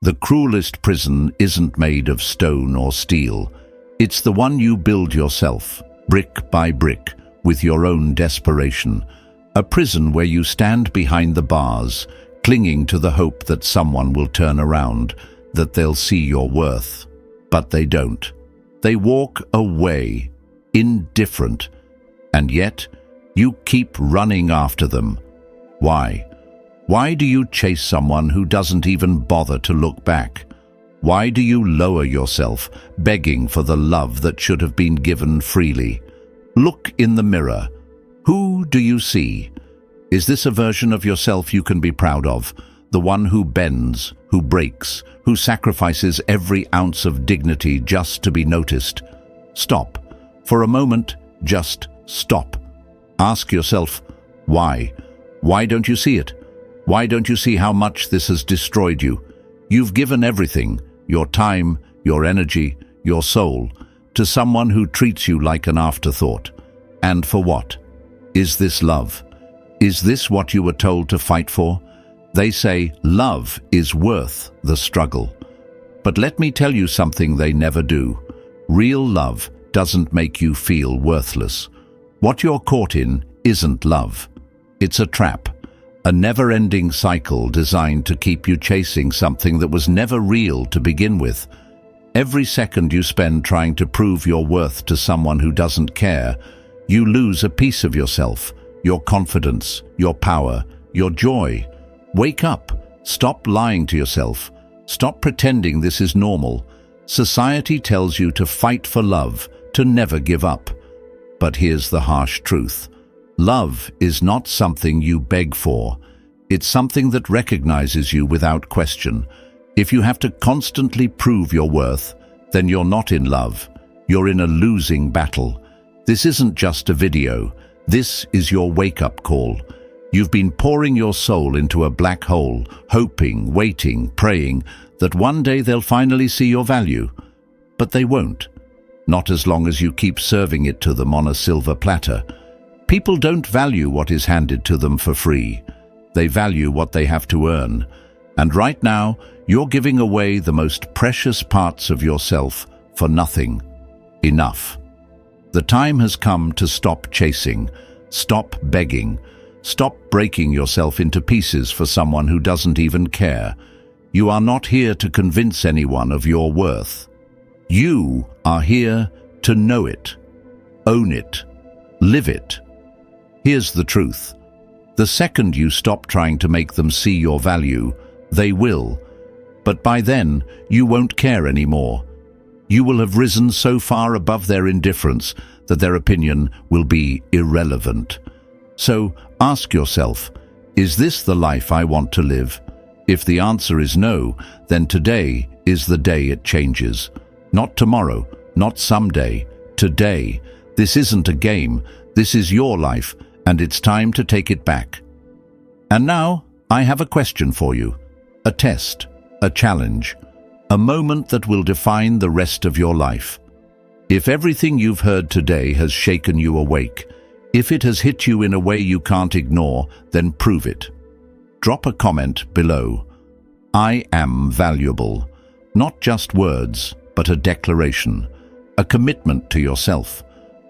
The cruelest prison isn't made of stone or steel. It's the one you build yourself, brick by brick, with your own desperation. A prison where you stand behind the bars, clinging to the hope that someone will turn around, that they'll see your worth. But they don't. They walk away, indifferent, and yet you keep running after them. Why? Why do you chase someone who doesn't even bother to look back? Why do you lower yourself, begging for the love that should have been given freely? Look in the mirror. Who do you see? Is this a version of yourself you can be proud of? The one who bends, who breaks, who sacrifices every ounce of dignity just to be noticed? Stop. For a moment, just stop. Ask yourself, why? Why don't you see it? Why don't you see how much this has destroyed you? You've given everything, your time, your energy, your soul, to someone who treats you like an afterthought. And for what? Is this love? Is this what you were told to fight for? They say love is worth the struggle. But let me tell you something they never do. Real love doesn't make you feel worthless. What you're caught in isn't love. It's a trap, a never-ending cycle designed to keep you chasing something that was never real to begin with. Every second you spend trying to prove your worth to someone who doesn't care, you lose a piece of yourself, your confidence, your power, your joy. Wake up. Stop lying to yourself. Stop pretending this is normal. Society tells you to fight for love, to never give up. But here's the harsh truth. Love is not something you beg for. It's something that recognizes you without question. If you have to constantly prove your worth, then you're not in love. You're in a losing battle. This isn't just a video. This is your wake-up call. You've been pouring your soul into a black hole, hoping, waiting, praying that one day they'll finally see your value. But they won't. Not as long as you keep serving it to them on a silver platter. People don't value what is handed to them for free. They value what they have to earn. And right now, you're giving away the most precious parts of yourself for nothing. Enough. The time has come to stop chasing, stop begging, stop breaking yourself into pieces for someone who doesn't even care. You are not here to convince anyone of your worth. You are here to know it, own it, live it. Here's the truth. The second you stop trying to make them see your value, they will. But by then, you won't care anymore. You will have risen so far above their indifference that their opinion will be irrelevant. So ask yourself, is this the life I want to live? If the answer is no, then today is the day it changes. Not tomorrow, not someday, today. This isn't a game, this is your life, and it's time to take it back. And now, I have a question for you. A test, a challenge, a moment that will define the rest of your life. If everything you've heard today has shaken you awake, if it has hit you in a way you can't ignore, then prove it. Drop a comment below. I am valuable. Not just words, but a declaration, a commitment to yourself,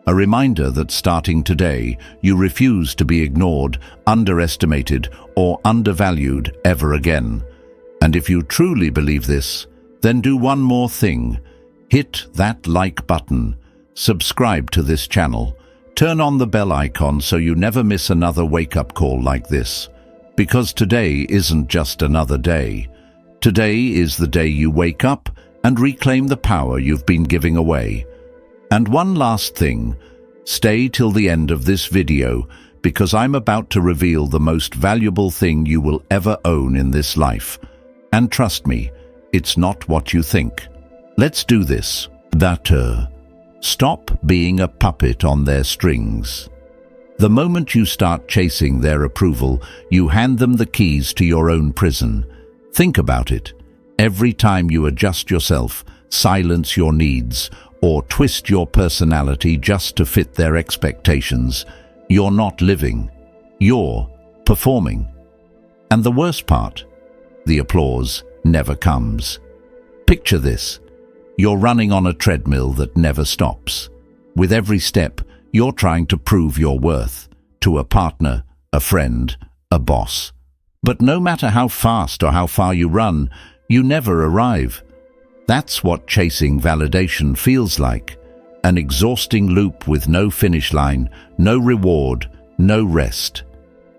a reminder that starting today, you refuse to be ignored, underestimated, or undervalued ever again. And if you truly believe this, then do one more thing. Hit that like button, subscribe to this channel, turn on the bell icon so you never miss another wake-up call like this. Because today isn't just another day. Today is the day you wake up and reclaim the power you've been giving away. And one last thing, stay till the end of this video because I'm about to reveal the most valuable thing you will ever own in this life. And trust me, it's not what you think. Let's do this. Stop being a puppet on their strings. The moment you start chasing their approval, you hand them the keys to your own prison. Think about it. Every time you adjust yourself, silence your needs, or twist your personality just to fit their expectations, you're not living. You're performing. And the worst part, the applause never comes. Picture this. You're running on a treadmill that never stops. With every step, you're trying to prove your worth to a partner, a friend, a boss. But no matter how fast or how far you run, you never arrive. That's what chasing validation feels like. An exhausting loop with no finish line, no reward, no rest.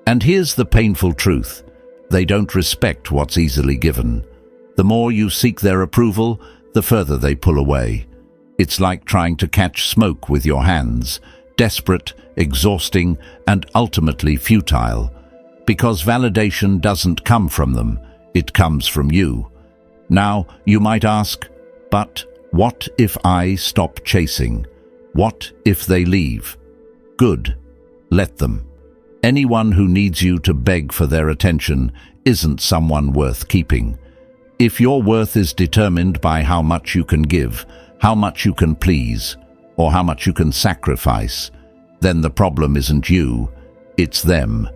And here's the painful truth. They don't respect what's easily given. The more you seek their approval, the further they pull away. It's like trying to catch smoke with your hands, desperate, exhausting, and ultimately futile. Because validation doesn't come from them, it comes from you. Now, you might ask, but what if I stop chasing? What if they leave? Good. Let them. Anyone who needs you to beg for their attention isn't someone worth keeping. If your worth is determined by how much you can give, how much you can please, or how much you can sacrifice, then the problem isn't you, it's them.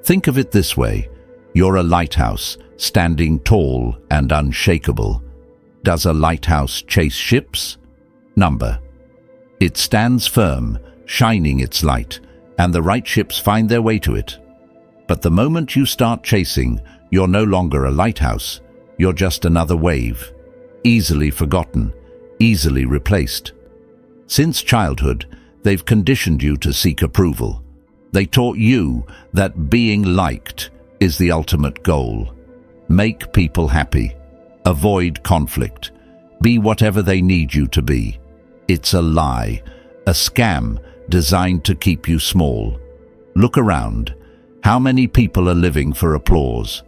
Think of it this way. You're a lighthouse, standing tall and unshakable. Does a lighthouse chase ships? Number. It stands firm, shining its light, and the right ships find their way to it. But the moment you start chasing, you're no longer a lighthouse. You're just another wave, easily forgotten, easily replaced. Since childhood, they've conditioned you to seek approval. They taught you that being liked is the ultimate goal. Make people happy. Avoid conflict. Be whatever they need you to be. It's a lie, a scam designed to keep you small. Look around. How many people are living for applause?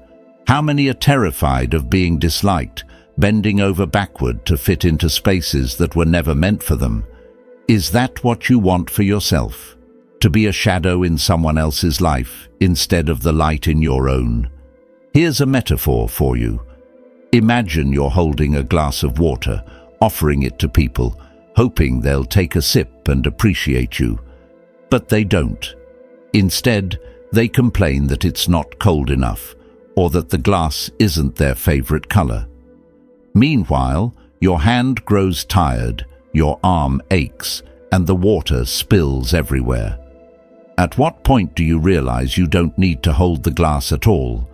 How many are terrified of being disliked, bending over backward to fit into spaces that were never meant for them? Is that what you want for yourself? To be a shadow in someone else's life instead of the light in your own? Here's a metaphor for you. Imagine you're holding a glass of water, offering it to people, hoping they'll take a sip and appreciate you. But they don't. Instead, they complain that it's not cold enough, or that the glass isn't their favorite color. Meanwhile, your hand grows tired, your arm aches, and the water spills everywhere. At what point do you realize you don't need to hold the glass at all?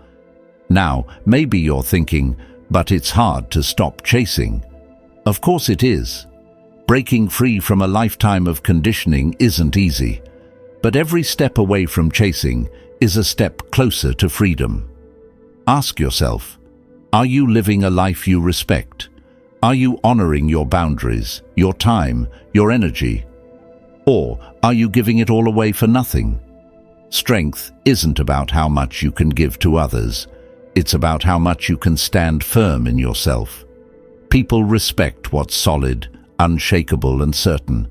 Now, maybe you're thinking, but it's hard to stop chasing. Of course it is. Breaking free from a lifetime of conditioning isn't easy, but every step away from chasing is a step closer to freedom. Ask yourself, are you living a life you respect? Are you honoring your boundaries, your time, your energy? Or are you giving it all away for nothing? Strength isn't about how much you can give to others. It's about how much you can stand firm in yourself. People respect what's solid, unshakable, and certain.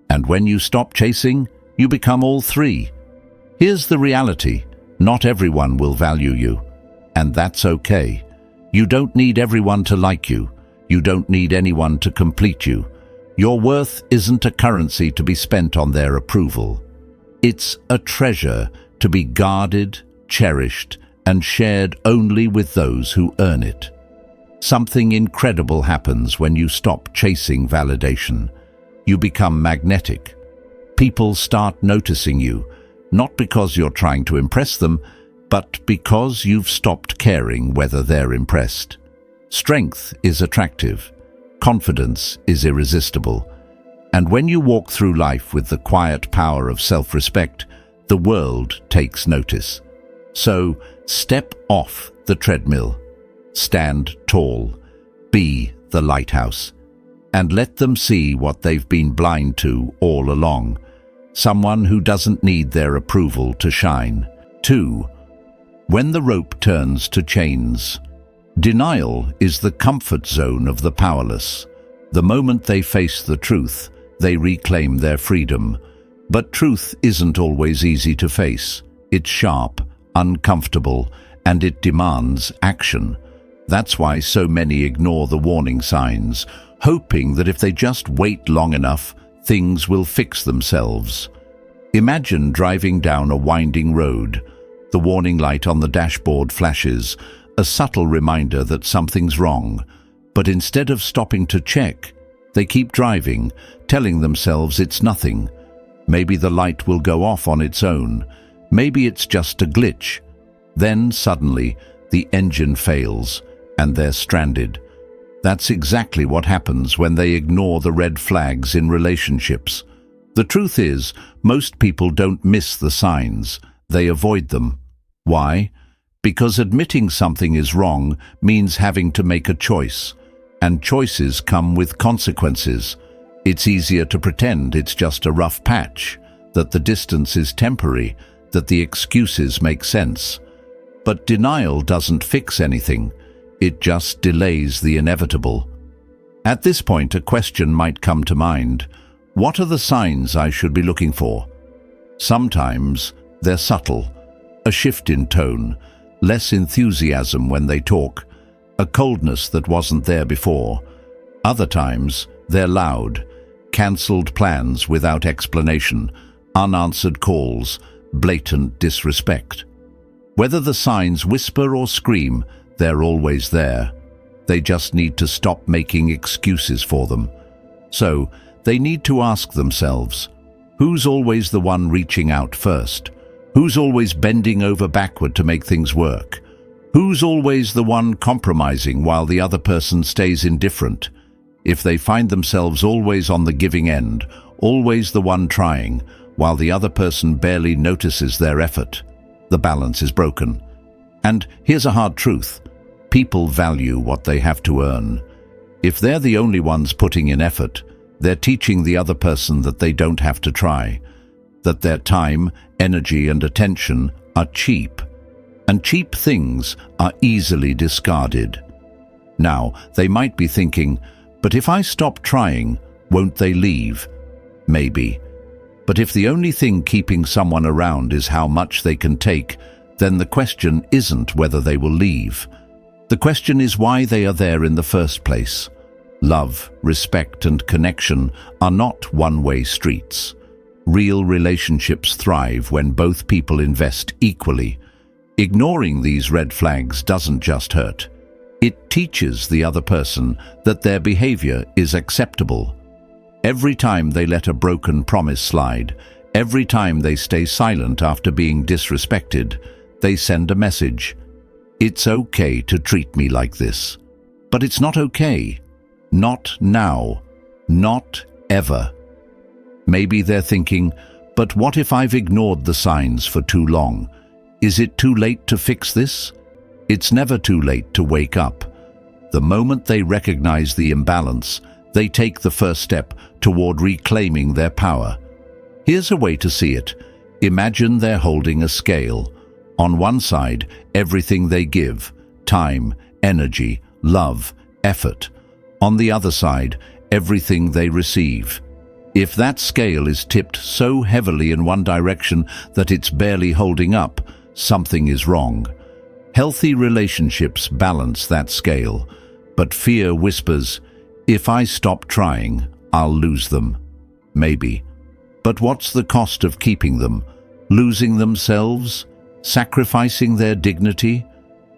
And when you stop chasing, you become all three. Here's the reality. Not everyone will value you. And that's okay. You don't need everyone to like you. You don't need anyone to complete you. Your worth isn't a currency to be spent on their approval. It's a treasure to be guarded, cherished, and shared only with those who earn it. Something incredible happens when you stop chasing validation. You become magnetic. People start noticing you, not because you're trying to impress them, but because you've stopped caring whether they're impressed. Strength is attractive. Confidence is irresistible. And when you walk through life with the quiet power of self-respect, the world takes notice. So, step off the treadmill. Stand tall. Be the lighthouse. And let them see what they've been blind to all along. Someone who doesn't need their approval to shine. 2. When the rope turns to chains. Denial is the comfort zone of the powerless. The moment they face the truth, they reclaim their freedom. But truth isn't always easy to face. It's sharp, uncomfortable, and it demands action. That's why so many ignore the warning signs, hoping that if they just wait long enough, things will fix themselves. Imagine driving down a winding road. The warning light on the dashboard flashes. a subtle reminder that something's wrong, but instead of stopping to check, they keep driving, telling themselves it's nothing. Maybe the light will go off on its own. Maybe it's just a glitch. Then suddenly, the engine fails, and they're stranded. That's exactly what happens when they ignore the red flags in relationships. The truth is, most people don't miss the signs, they avoid them. Why? Because admitting something is wrong means having to make a choice, and choices come with consequences. It's easier to pretend it's just a rough patch, that the distance is temporary, that the excuses make sense. But denial doesn't fix anything. It just delays the inevitable. At this point, a question might come to mind. What are the signs I should be looking for? Sometimes they're subtle. A shift in tone, less enthusiasm when they talk, a coldness that wasn't there before. Other times, they're loud. Cancelled plans without explanation, unanswered calls, blatant disrespect. Whether the signs whisper or scream, they're always there. They just need to stop making excuses for them. So, they need to ask themselves, who's always the one reaching out first? Who's always bending over backward to make things work? Who's always the one compromising while the other person stays indifferent? If they find themselves always on the giving end, always the one trying, while the other person barely notices their effort, the balance is broken. And here's a hard truth. People value what they have to earn. If they're the only ones putting in effort, they're teaching the other person that they don't have to try, that their time, energy, and attention are cheap. And cheap things are easily discarded. Now, they might be thinking, but if I stop trying, won't they leave? Maybe. But if the only thing keeping someone around is how much they can take, then the question isn't whether they will leave. The question is why they are there in the first place. Love, respect, and connection are not one-way streets. Real relationships thrive when both people invest equally. Ignoring these red flags doesn't just hurt. It teaches the other person that their behavior is acceptable. Every time they let a broken promise slide, every time they stay silent after being disrespected, they send a message. It's okay to treat me like this. But it's not okay. Not now. Not ever. Maybe they're thinking, but what if I've ignored the signs for too long? Is it too late to fix this? It's never too late to wake up. The moment they recognize the imbalance, they take the first step toward reclaiming their power. Here's a way to see it. Imagine they're holding a scale. On one side, everything they give, time, energy, love, effort. On the other side, everything they receive. If that scale is tipped so heavily in one direction that it's barely holding up, something is wrong. Healthy relationships balance that scale, but fear whispers, if I stop trying, I'll lose them. Maybe. But what's the cost of keeping them? Losing themselves? Sacrificing their dignity?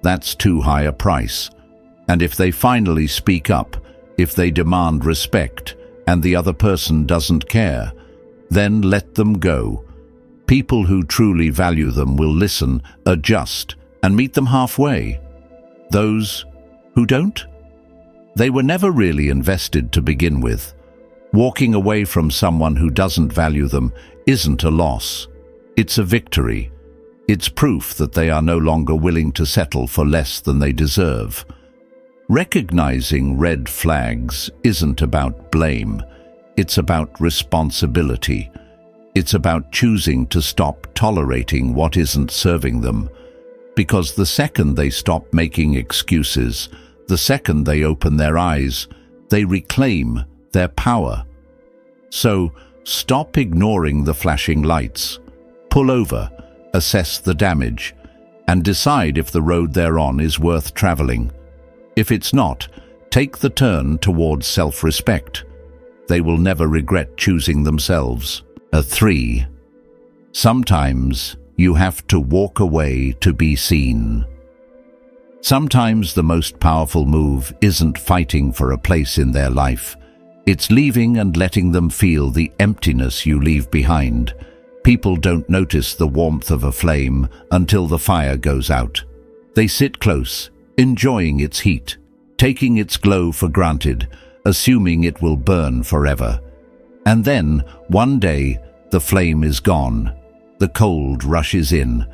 That's too high a price. And if they finally speak up, if they demand respect, and the other person doesn't care, then let them go. People who truly value them will listen, adjust, and meet them halfway. Those who don't? They were never really invested to begin with. Walking away from someone who doesn't value them isn't a loss. It's a victory. It's proof that they are no longer willing to settle for less than they deserve. Recognizing red flags isn't about blame. It's about responsibility. It's about choosing to stop tolerating what isn't serving them. Because the second they stop making excuses, the second they open their eyes, they reclaim their power. So, stop ignoring the flashing lights. Pull over, assess the damage, and decide if the road they're on is worth traveling. If it's not, take the turn towards self-respect. They will never regret choosing themselves. 3. Sometimes you have to walk away to be seen. Sometimes the most powerful move isn't fighting for a place in their life. It's leaving and letting them feel the emptiness you leave behind. People don't notice the warmth of a flame until the fire goes out. They sit close, enjoying its heat, taking its glow for granted, assuming it will burn forever. And then, one day, the flame is gone. The cold rushes in,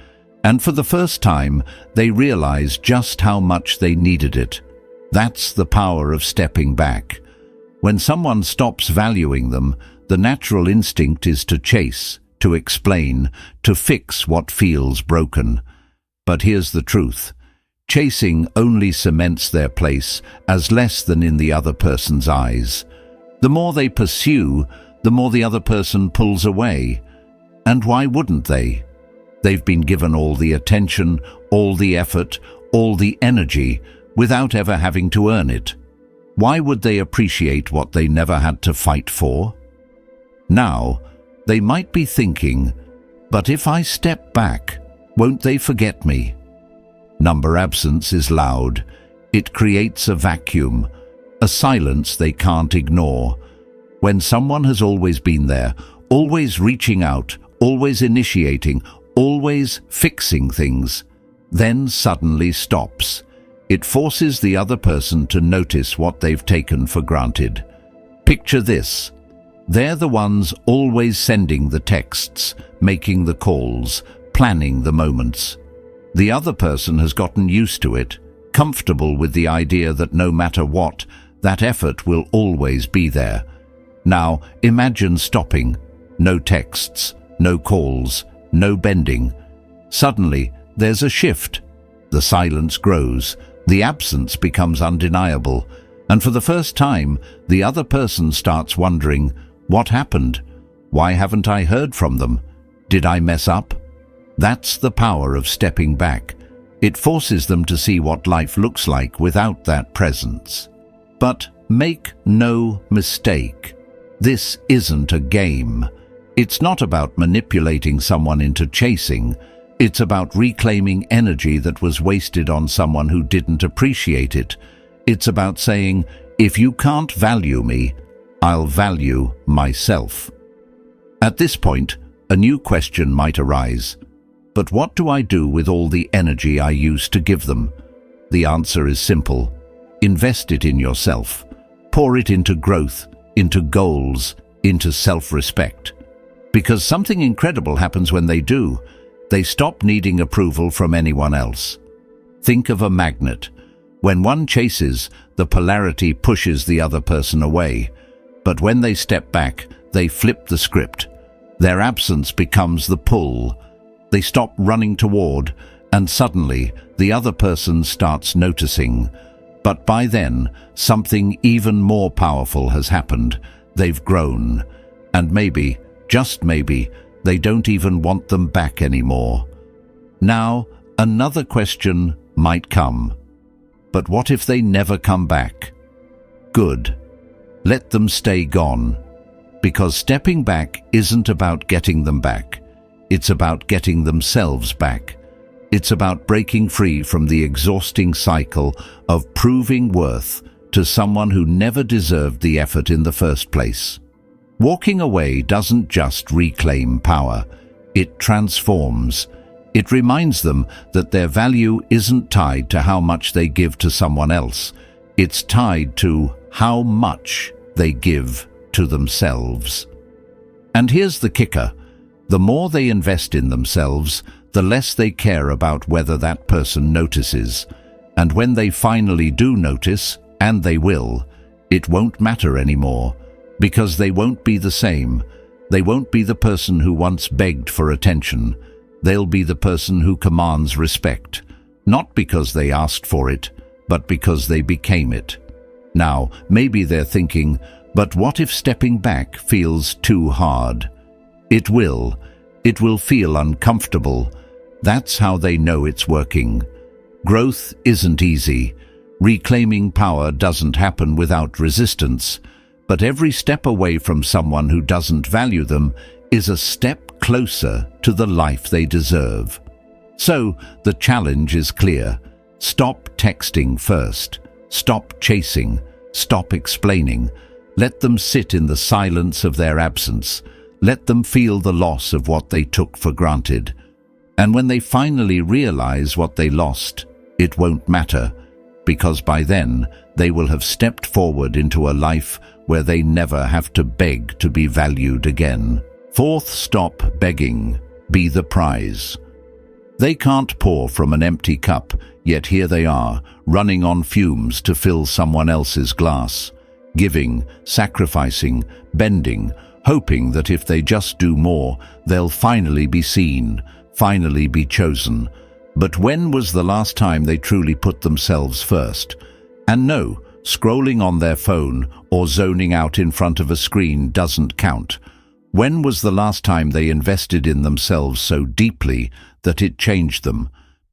and for the first time, they realize just how much they needed it. That's the power of stepping back. When someone stops valuing them, the natural instinct is to chase, to explain, to fix what feels broken. But here's the truth. Chasing only cements their place as less than in the other person's eyes. The more they pursue, the more the other person pulls away. And why wouldn't they? They've been given all the attention, all the effort, all the energy, without ever having to earn it. Why would they appreciate what they never had to fight for? Now, they might be thinking, but if I step back, won't they forget me? Number absence is loud. It creates a vacuum, a silence they can't ignore. When someone has always been there, always reaching out, always initiating, always fixing things, then suddenly stops. It forces the other person to notice what they've taken for granted. Picture this. They're the ones always sending the texts, making the calls, planning the moments. The other person has gotten used to it, comfortable with the idea that no matter what, that effort will always be there. Now, imagine stopping. No texts, no calls, no bending. Suddenly, there's a shift. The silence grows, the absence becomes undeniable, and for the first time, the other person starts wondering, what happened? Why haven't I heard from them? Did I mess up? That's the power of stepping back. It forces them to see what life looks like without that presence. But make no mistake, this isn't a game. It's not about manipulating someone into chasing. It's about reclaiming energy that was wasted on someone who didn't appreciate it. It's about saying, if you can't value me, I'll value myself. At this point, a new question might arise. But what do I do with all the energy I used to give them? The answer is simple. Invest it in yourself. Pour it into growth, into goals, into self-respect. Because something incredible happens when they do. They stop needing approval from anyone else. Think of a magnet. When one chases, the polarity pushes the other person away. But when they step back, they flip the script. Their absence becomes the pull. They stop running toward, and suddenly the other person starts noticing. But by then, something even more powerful has happened. They've grown. And maybe, just maybe, they don't even want them back anymore. Now, another question might come. But what if they never come back? Good. Let them stay gone. Because stepping back isn't about getting them back. It's about getting themselves back. It's about breaking free from the exhausting cycle of proving worth to someone who never deserved the effort in the first place. Walking away doesn't just reclaim power. It transforms. It reminds them that their value isn't tied to how much they give to someone else. It's tied to how much they give to themselves. And here's the kicker. The more they invest in themselves, the less they care about whether that person notices. And when they finally do notice, and they will, it won't matter anymore, because they won't be the same. They won't be the person who once begged for attention. They'll be the person who commands respect, not because they asked for it, but because they became it. Now, maybe they're thinking, but what if stepping back feels too hard? It will. It will feel uncomfortable. That's how they know it's working. Growth isn't easy. Reclaiming power doesn't happen without resistance. But every step away from someone who doesn't value them is a step closer to the life they deserve. So, the challenge is clear. Stop texting first. Stop chasing. Stop explaining. Let them sit in the silence of their absence. Let them feel the loss of what they took for granted. And when they finally realize what they lost, it won't matter, because by then they will have stepped forward into a life where they never have to beg to be valued again. Fourth, stop begging. Be the prize. They can't pour from an empty cup, yet here they are, running on fumes to fill someone else's glass, giving, sacrificing, bending, hoping that if they just do more, they'll finally be seen, finally be chosen. But when was the last time they truly put themselves first? And no, scrolling on their phone or zoning out in front of a screen doesn't count. When was the last time they invested in themselves so deeply that it changed them?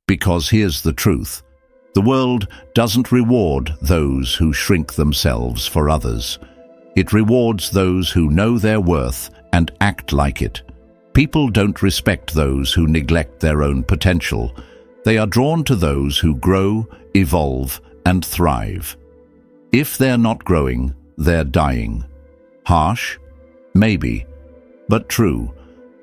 Because here's the truth. The world doesn't reward those who shrink themselves for others. It rewards those who know their worth and act like it. People don't respect those who neglect their own potential. They are drawn to those who grow, evolve, and thrive. If they're not growing, they're dying. Harsh? Maybe. But true.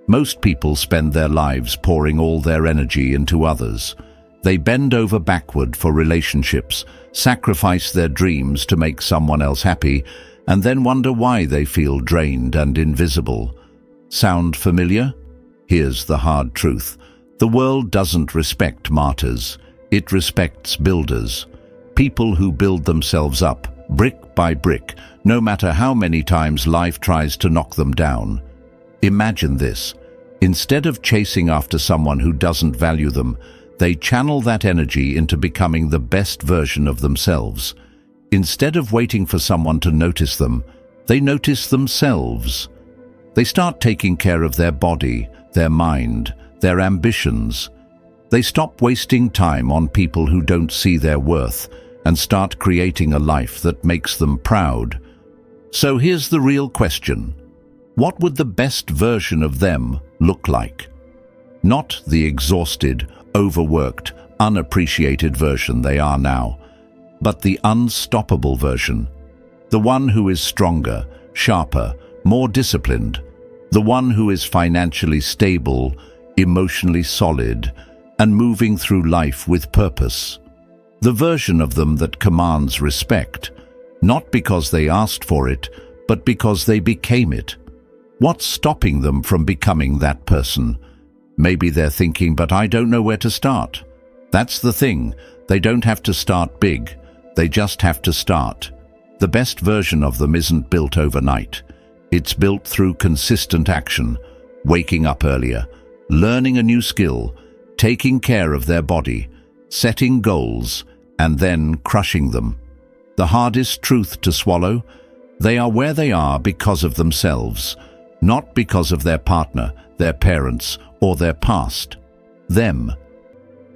Most people spend their lives pouring all their energy into others. They bend over backward for relationships, sacrifice their dreams to make someone else happy, and then wonder why they feel drained and invisible. Sound familiar? Here's the hard truth. The world doesn't respect martyrs. It respects builders. People who build themselves up, brick by brick, no matter how many times life tries to knock them down. Imagine this. Instead of chasing after someone who doesn't value them, they channel that energy into becoming the best version of themselves. Instead of waiting for someone to notice them, they notice themselves. They start taking care of their body, their mind, their ambitions. They stop wasting time on people who don't see their worth and start creating a life that makes them proud. So here's the real question. What would the best version of them look like? Not the exhausted, overworked, unappreciated version they are now, but the unstoppable version. The one who is stronger, sharper, more disciplined. The one who is financially stable, emotionally solid, and moving through life with purpose. The version of them that commands respect, not because they asked for it, but because they became it. What's stopping them from becoming that person? Maybe they're thinking, but I don't know where to start. That's the thing. They don't have to start big. They just have to start. The best version of them isn't built overnight. It's built through consistent action, waking up earlier, learning a new skill, taking care of their body, setting goals, and then crushing them. The hardest truth to swallow? They are where they are because of themselves, not because of their partner, their parents, or their past. Them.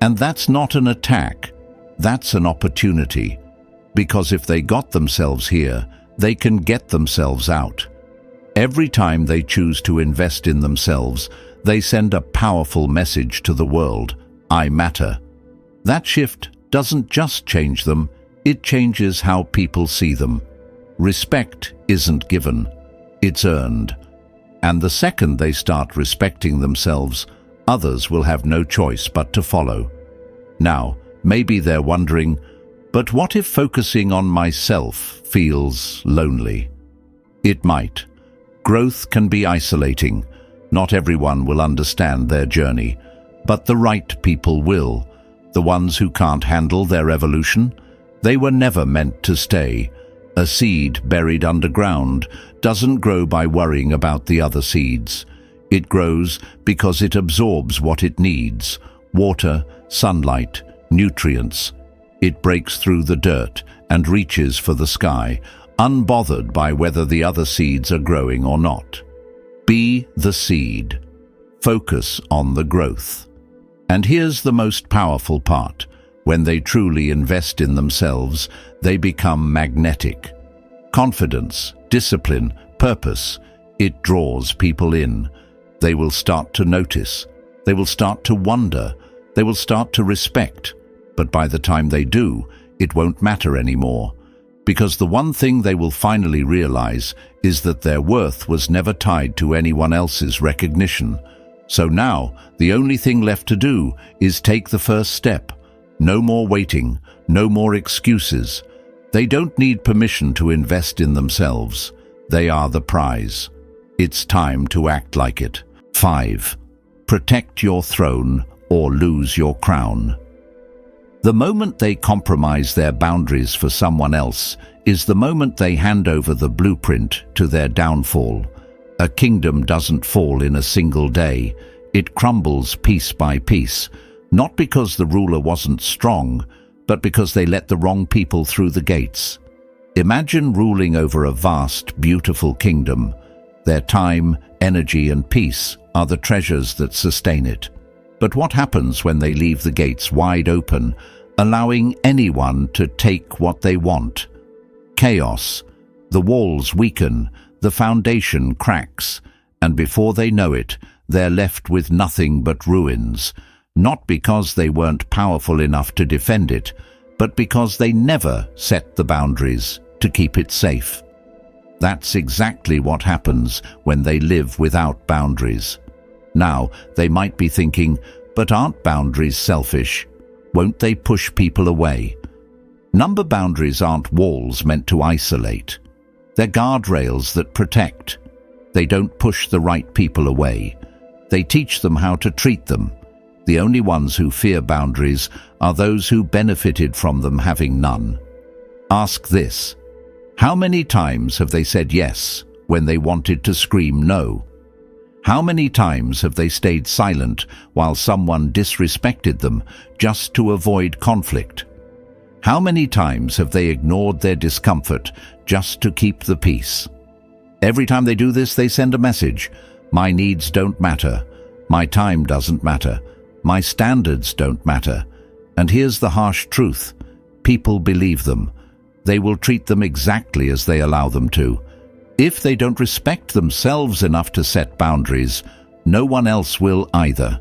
And that's not an attack. That's an opportunity. Because if they got themselves here, they can get themselves out. Every time they choose to invest in themselves, they send a powerful message to the world. I matter. That shift doesn't just change them, it changes how people see them. Respect isn't given, it's earned. And the second they start respecting themselves, others will have no choice but to follow. Now, maybe they're wondering, but what if focusing on myself feels lonely? It might. Growth can be isolating. Not everyone will understand their journey, but the right people will. The ones who can't handle their evolution, they were never meant to stay. A seed buried underground doesn't grow by worrying about the other seeds. It grows because it absorbs what it needs: water, sunlight, nutrients. It breaks through the dirt and reaches for the sky, unbothered by whether the other seeds are growing or not. Be the seed. Focus on the growth. And here's the most powerful part. When they truly invest in themselves, they become magnetic. Confidence, discipline, purpose, it draws people in. They will start to notice. They will start to wonder. They will start to respect. But by the time they do, it won't matter anymore, because the one thing they will finally realize is that their worth was never tied to anyone else's recognition. So now, the only thing left to do is take the first step. No more waiting, no more excuses. They don't need permission to invest in themselves. They are the prize. It's time to act like it. 5. Protect your throne or lose your crown. The moment they compromise their boundaries for someone else is the moment they hand over the blueprint to their downfall. A kingdom doesn't fall in a single day. It crumbles piece by piece, not because the ruler wasn't strong, but because they let the wrong people through the gates. Imagine ruling over a vast, beautiful kingdom. Their time, energy, and peace are the treasures that sustain it. But what happens when they leave the gates wide open, allowing anyone to take what they want? Chaos. The walls weaken, the foundation cracks, and before they know it, they're left with nothing but ruins, not because they weren't powerful enough to defend it, but because they never set the boundaries to keep it safe. That's exactly what happens when they live without boundaries. Now, they might be thinking, but aren't boundaries selfish? Won't they push people away? Number boundaries aren't walls meant to isolate. They're guardrails that protect. They don't push the right people away. They teach them how to treat them. The only ones who fear boundaries are those who benefited from them having none. Ask this: how many times have they said yes when they wanted to scream no? How many times have they stayed silent while someone disrespected them just to avoid conflict? How many times have they ignored their discomfort just to keep the peace? Every time they do this, they send a message: my needs don't matter, my time doesn't matter, my standards don't matter. And here's the harsh truth: people believe them. They will treat them exactly as they allow them to. If they don't respect themselves enough to set boundaries, no one else will either.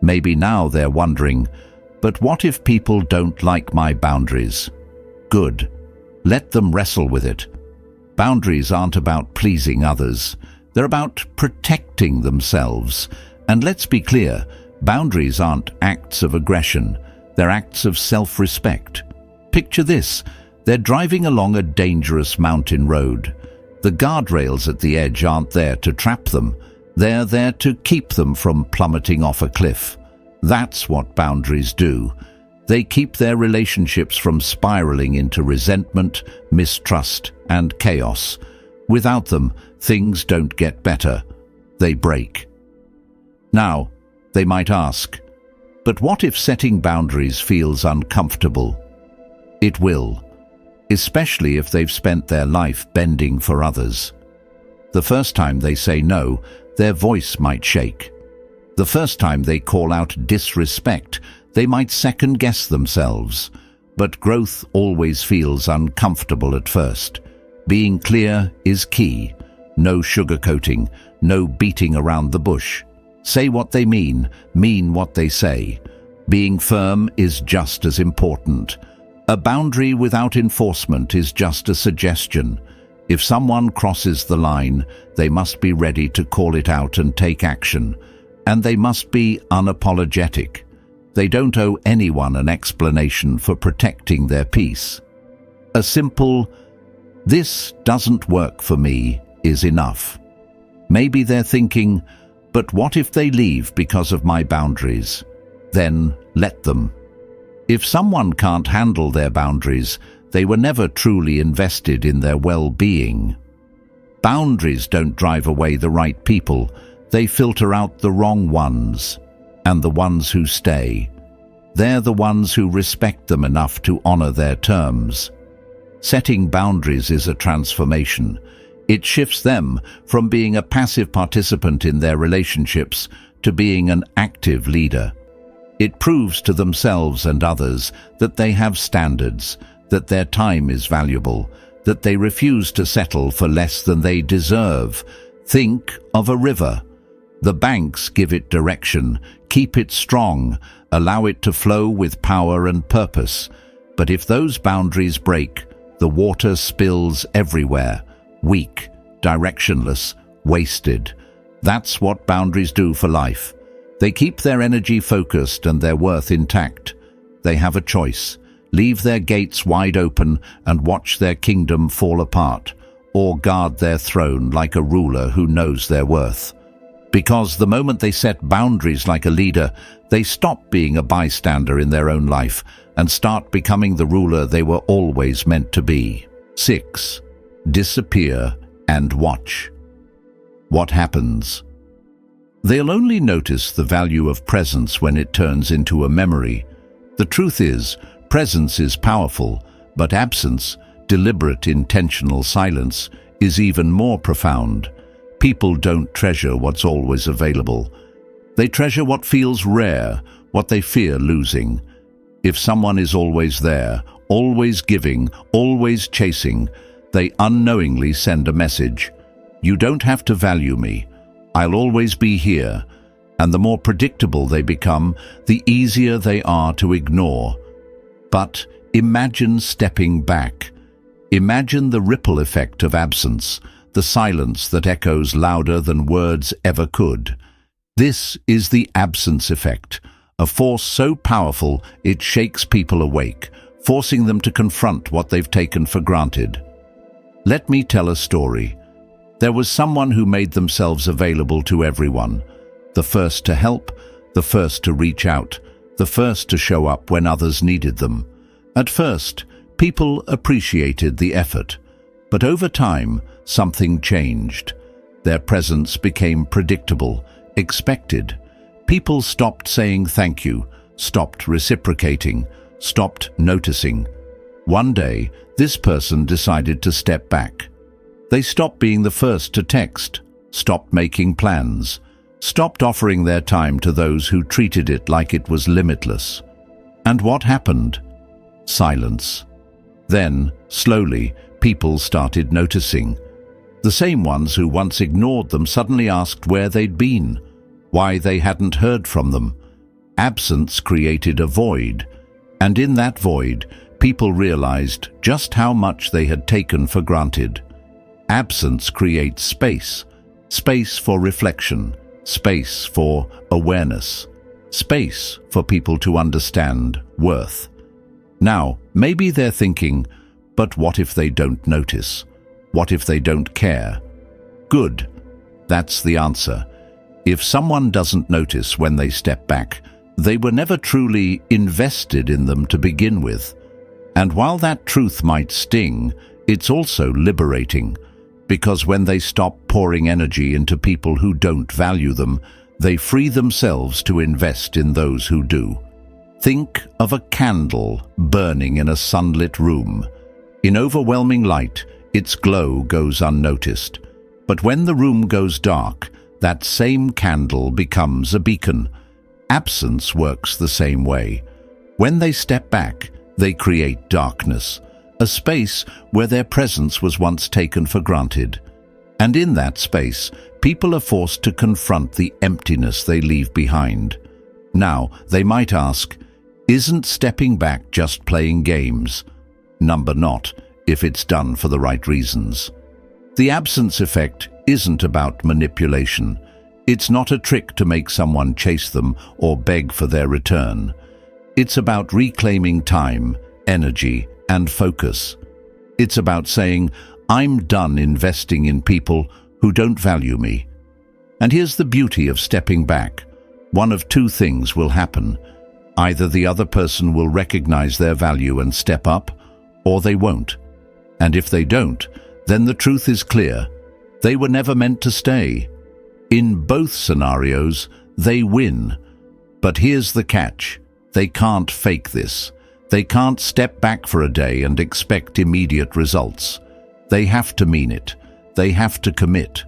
Maybe now they're wondering, but what if people don't like my boundaries? Good. Let them wrestle with it. Boundaries aren't about pleasing others. They're about protecting themselves. And let's be clear, boundaries aren't acts of aggression. They're acts of self-respect. Picture this: they're driving along a dangerous mountain road. The guardrails at the edge aren't there to trap them. They're there to keep them from plummeting off a cliff. That's what boundaries do. They keep their relationships from spiraling into resentment, mistrust, and chaos. Without them, things don't get better. They break. Now, they might ask, but what if setting boundaries feels uncomfortable? It will, especially if they've spent their life bending for others. The first time they say no, their voice might shake. The first time they call out disrespect, they might second-guess themselves. But growth always feels uncomfortable at first. Being clear is key. No sugarcoating, no beating around the bush. Say what they mean what they say. Being firm is just as important. A boundary without enforcement is just a suggestion. If someone crosses the line, they must be ready to call it out and take action. And they must be unapologetic. They don't owe anyone an explanation for protecting their peace. A simple, "This doesn't work for me," is enough. Maybe they're thinking, but what if they leave because of my boundaries? Then let them. If someone can't handle their boundaries, they were never truly invested in their well-being. Boundaries don't drive away the right people. They filter out the wrong ones. And the ones who stay, they're the ones who respect them enough to honor their terms. Setting boundaries is a transformation. It shifts them from being a passive participant in their relationships to being an active leader. It proves to themselves and others that they have standards, that their time is valuable, that they refuse to settle for less than they deserve. Think of a river. The banks give it direction, keep it strong, allow it to flow with power and purpose. But if those boundaries break, the water spills everywhere, weak, directionless, wasted. That's what boundaries do for life. They keep their energy focused and their worth intact. They have a choice: leave their gates wide open and watch their kingdom fall apart, or guard their throne like a ruler who knows their worth. Because the moment they set boundaries like a leader, they stop being a bystander in their own life and start becoming the ruler they were always meant to be. 6. Disappear and watch. What happens? They'll only notice the value of presence when it turns into a memory. The truth is, presence is powerful, but absence, deliberate, intentional silence, is even more profound. People don't treasure what's always available. They treasure what feels rare, what they fear losing. If someone is always there, always giving, always chasing, they unknowingly send a message. You don't have to value me. I'll always be here. And the more predictable they become, the easier they are to ignore. But imagine stepping back. Imagine the ripple effect of absence, the silence that echoes louder than words ever could. This is the absence effect, a force so powerful it shakes people awake, forcing them to confront what they've taken for granted. Let me tell a story. There was someone who made themselves available to everyone, the first to help, the first to reach out, the first to show up when others needed them. At first, people appreciated the effort, but over time, something changed. Their presence became predictable, expected. People stopped saying thank you, stopped reciprocating, stopped noticing. One day, this person decided to step back. They stopped being the first to text, stopped making plans, stopped offering their time to those who treated it like it was limitless. And what happened? Silence. Then, slowly, people started noticing. The same ones who once ignored them suddenly asked where they'd been, why they hadn't heard from them. Absence created a void, and in that void, people realized just how much they had taken for granted. Absence creates space, space for reflection, space for awareness, space for people to understand worth. Now, maybe they're thinking, but what if they don't notice? What if they don't care? Good. That's the answer. If someone doesn't notice when they step back, they were never truly invested in them to begin with. And while that truth might sting, it's also liberating, because when they stop pouring energy into people who don't value them, they free themselves to invest in those who do. Think of a candle burning in a sunlit room. In overwhelming light, its glow goes unnoticed. But when the room goes dark, that same candle becomes a beacon. Absence works the same way. When they step back, they create darkness, a space where their presence was once taken for granted. And in that space, people are forced to confront the emptiness they leave behind. Now, they might ask, isn't stepping back just playing games? Number not, if it's done for the right reasons. The absence effect isn't about manipulation. It's not a trick to make someone chase them or beg for their return. It's about reclaiming time, energy, and focus. It's about saying, I'm done investing in people who don't value me. And here's the beauty of stepping back. One of two things will happen. Either the other person will recognize their value and step up, or they won't. And if they don't, then the truth is clear. They were never meant to stay. In both scenarios, they win. But here's the catch. They can't fake this. They can't step back for a day and expect immediate results. They have to mean it. They have to commit.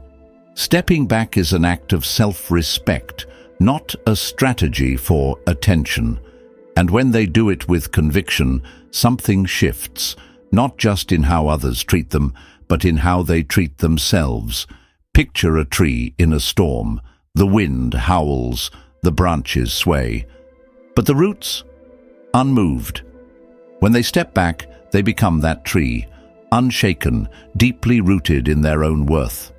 Stepping back is an act of self-respect, not a strategy for attention. And when they do it with conviction, something shifts, not just in how others treat them, but in how they treat themselves. Picture a tree in a storm. The wind howls, the branches sway. But the roots? Unmoved. When they step back, they become that tree, unshaken, deeply rooted in their own worth.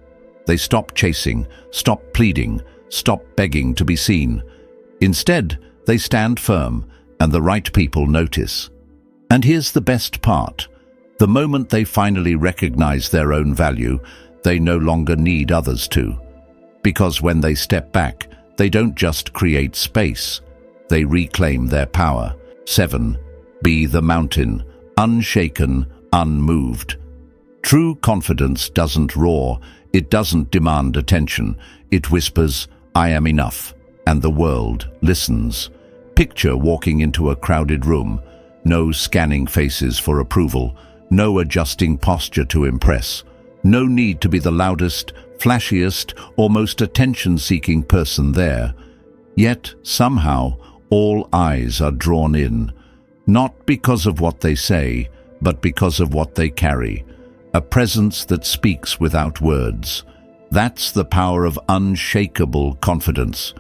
They stop chasing, stop pleading, stop begging to be seen. Instead, they stand firm, and the right people notice. And here's the best part. The moment they finally recognize their own value, they no longer need others to. Because when they step back, they don't just create space, they reclaim their power. 7. Be the mountain, unshaken, unmoved. True confidence doesn't roar, it doesn't demand attention. It whispers, "I am enough," and the world listens. Picture walking into a crowded room, no scanning faces for approval, no adjusting posture to impress, no need to be the loudest, flashiest, or most attention-seeking person there. Yet, somehow, all eyes are drawn in, not because of what they say, but because of what they carry, a presence that speaks without words. That's the power of unshakable confidence.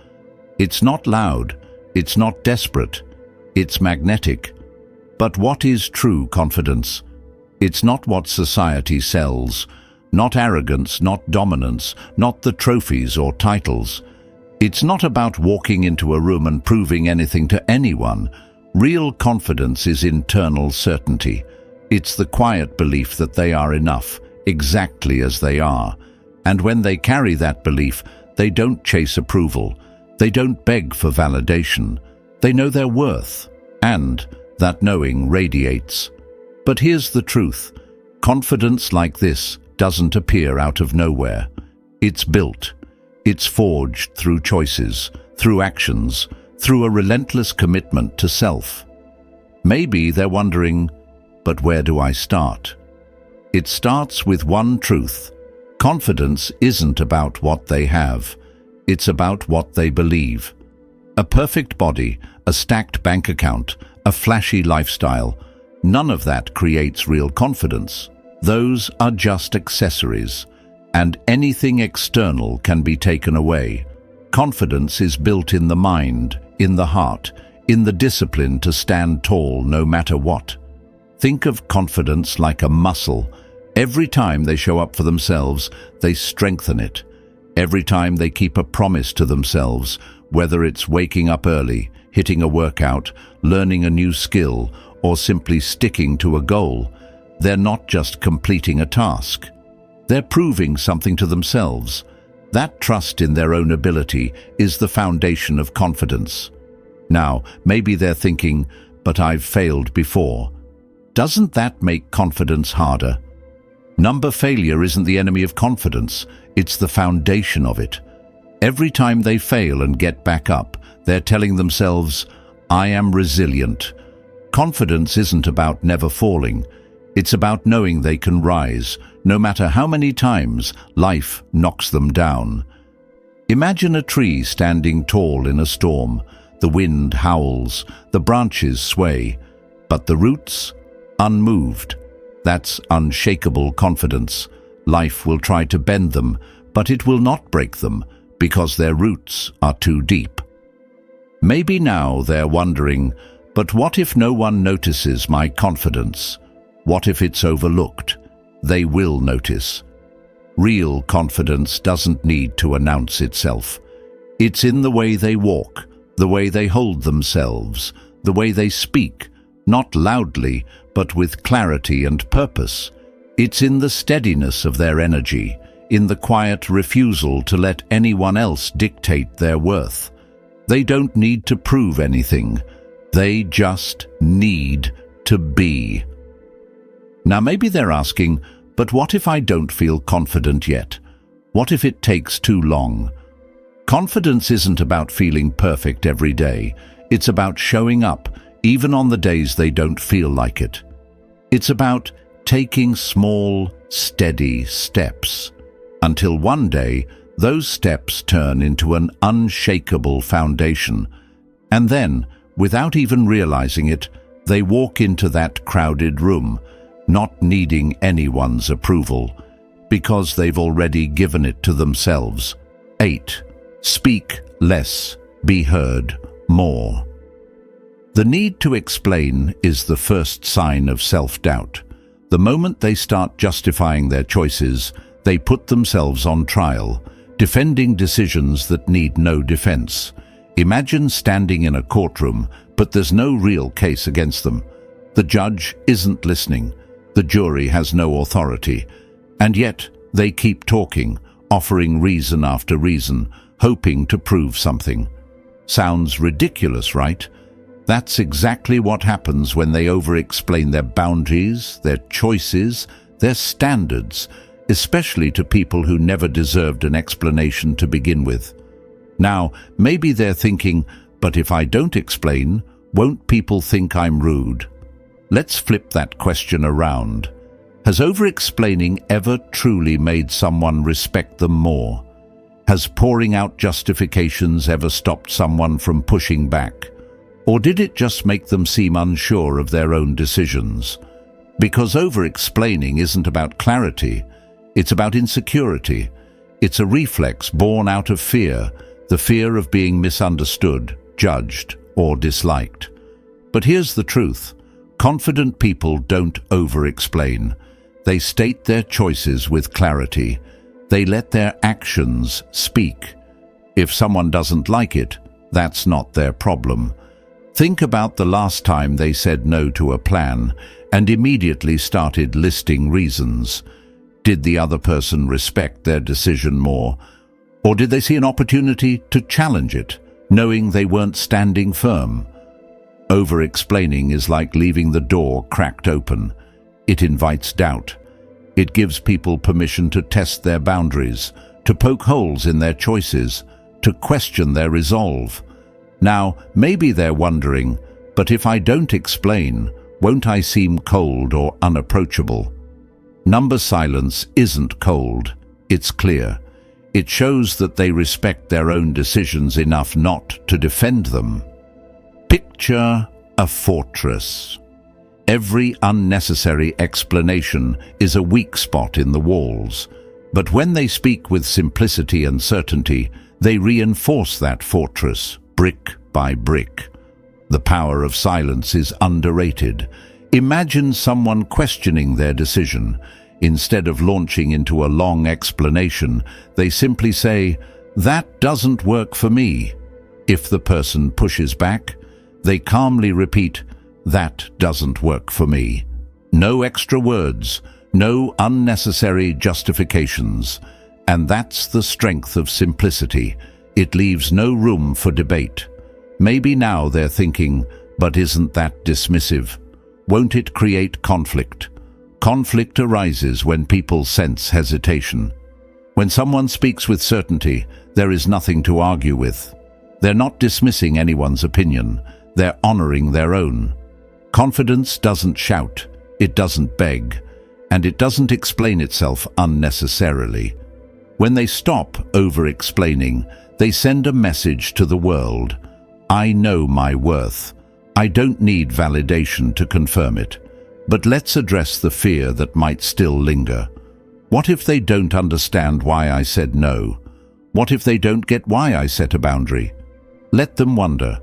It's not loud, it's not desperate, it's magnetic. But what is true confidence? It's not what society sells, not arrogance, not dominance, not the trophies or titles. It's not about walking into a room and proving anything to anyone. Real confidence is internal certainty. It's the quiet belief that they are enough, exactly as they are. And when they carry that belief, they don't chase approval. They don't beg for validation. They know their worth, and that knowing radiates. But here's the truth. Confidence like this doesn't appear out of nowhere. It's built. It's forged through choices, through actions, through a relentless commitment to self. Maybe they're wondering, but where do I start? It starts with one truth. Confidence isn't about what they have. It's about what they believe. A perfect body, a stacked bank account, a flashy lifestyle, none of that creates real confidence. Those are just accessories, and anything external can be taken away. Confidence is built in the mind, in the heart, in the discipline to stand tall no matter what. Think of confidence like a muscle. Every time they show up for themselves, they strengthen it. Every time they keep a promise to themselves, whether it's waking up early, hitting a workout, learning a new skill, or simply sticking to a goal, they're not just completing a task. They're proving something to themselves. That trust in their own ability is the foundation of confidence. Now, maybe they're thinking, but I've failed before. Doesn't that make confidence harder? Failure isn't the enemy of confidence, it's the foundation of it. Every time they fail and get back up, they're telling themselves, I am resilient. Confidence isn't about never falling. It's about knowing they can rise, no matter how many times life knocks them down. Imagine a tree standing tall in a storm. The wind howls, the branches sway, but the roots, unmoved. That's unshakable confidence. Life will try to bend them, but it will not break them, because their roots are too deep. Maybe now they're wondering, but what if no one notices my confidence? What if it's overlooked? They will notice. Real confidence doesn't need to announce itself. It's in the way they walk, the way they hold themselves, the way they speak, not loudly, but with clarity and purpose. It's in the steadiness of their energy, in the quiet refusal to let anyone else dictate their worth. They don't need to prove anything. They just need to be. Now maybe they're asking, but what if I don't feel confident yet? What if it takes too long? Confidence isn't about feeling perfect every day. It's about showing up, even on the days they don't feel like it. It's about taking small, steady steps, until one day those steps turn into an unshakable foundation. And then, without even realizing it, they walk into that crowded room, not needing anyone's approval, because they've already given it to themselves. 8. Speak less, be heard more. The need to explain is the first sign of self-doubt. The moment they start justifying their choices, they put themselves on trial, defending decisions that need no defense. Imagine standing in a courtroom, but there's no real case against them. The judge isn't listening. The jury has no authority. And yet, they keep talking, offering reason after reason, hoping to prove something. Sounds ridiculous, right? That's exactly what happens when they over-explain their boundaries, their choices, their standards, especially to people who never deserved an explanation to begin with. Now, maybe they're thinking, but if I don't explain, won't people think I'm rude? Let's flip that question around. Has over-explaining ever truly made someone respect them more? Has pouring out justifications ever stopped someone from pushing back? Or did it just make them seem unsure of their own decisions? Because over-explaining isn't about clarity, it's about insecurity. It's a reflex born out of fear, the fear of being misunderstood, judged, or disliked. But here's the truth. Confident people don't over-explain. They state their choices with clarity. They let their actions speak. If someone doesn't like it, that's not their problem. Think about the last time they said no to a plan and immediately started listing reasons. Did the other person respect their decision more? Or did they see an opportunity to challenge it, knowing they weren't standing firm? Over-explaining is like leaving the door cracked open. It invites doubt. It gives people permission to test their boundaries, to poke holes in their choices, to question their resolve. Now, maybe they're wondering, but if I don't explain, won't I seem cold or unapproachable? Number silence isn't cold, it's clear. It shows that they respect their own decisions enough not to defend them. Picture a fortress. Every unnecessary explanation is a weak spot in the walls, but when they speak with simplicity and certainty, they reinforce that fortress, brick by brick. The power of silence is underrated. Imagine someone questioning their decision. Instead of launching into a long explanation, they simply say, "That doesn't work for me." If the person pushes back, they calmly repeat, "That doesn't work for me." No extra words, no unnecessary justifications. And that's the strength of simplicity. It leaves no room for debate. Maybe now they're thinking, but isn't that dismissive? Won't it create conflict? Conflict arises when people sense hesitation. When someone speaks with certainty, there is nothing to argue with. They're not dismissing anyone's opinion. They're honoring their own. Confidence doesn't shout, it doesn't beg, and it doesn't explain itself unnecessarily. When they stop over-explaining, they send a message to the world. I know my worth. I don't need validation to confirm it. But let's address the fear that might still linger. What if they don't understand why I said no? What if they don't get why I set a boundary? Let them wonder.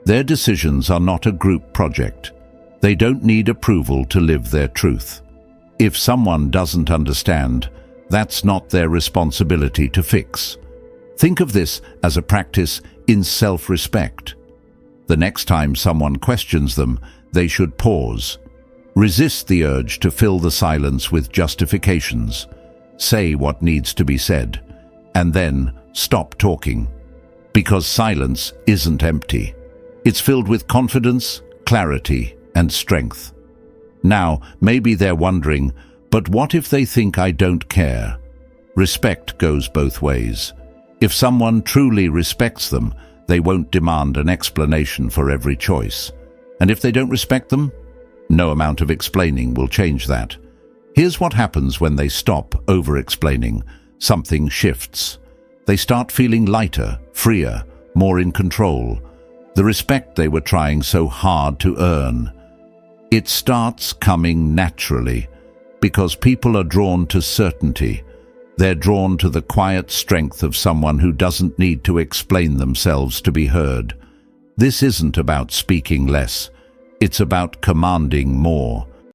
Their decisions are not a group project. They don't need approval to live their truth. If someone doesn't understand, that's not their responsibility to fix. Think of this as a practice in self-respect. The next time someone questions them, they should pause. Resist the urge to fill the silence with justifications. Say what needs to be said, and then stop talking. Because silence isn't empty. It's filled with confidence, clarity, and strength. Now, maybe they're wondering, but what if they think I don't care? Respect goes both ways. If someone truly respects them, they won't demand an explanation for every choice. And if they don't respect them, no amount of explaining will change that. Here's what happens when they stop over-explaining. Something shifts. They start feeling lighter, freer, more in control. The respect they were trying so hard to earn. It starts coming naturally, because people are drawn to certainty. They're drawn to the quiet strength of someone who doesn't need to explain themselves to be heard. This isn't about speaking less. It's about commanding more.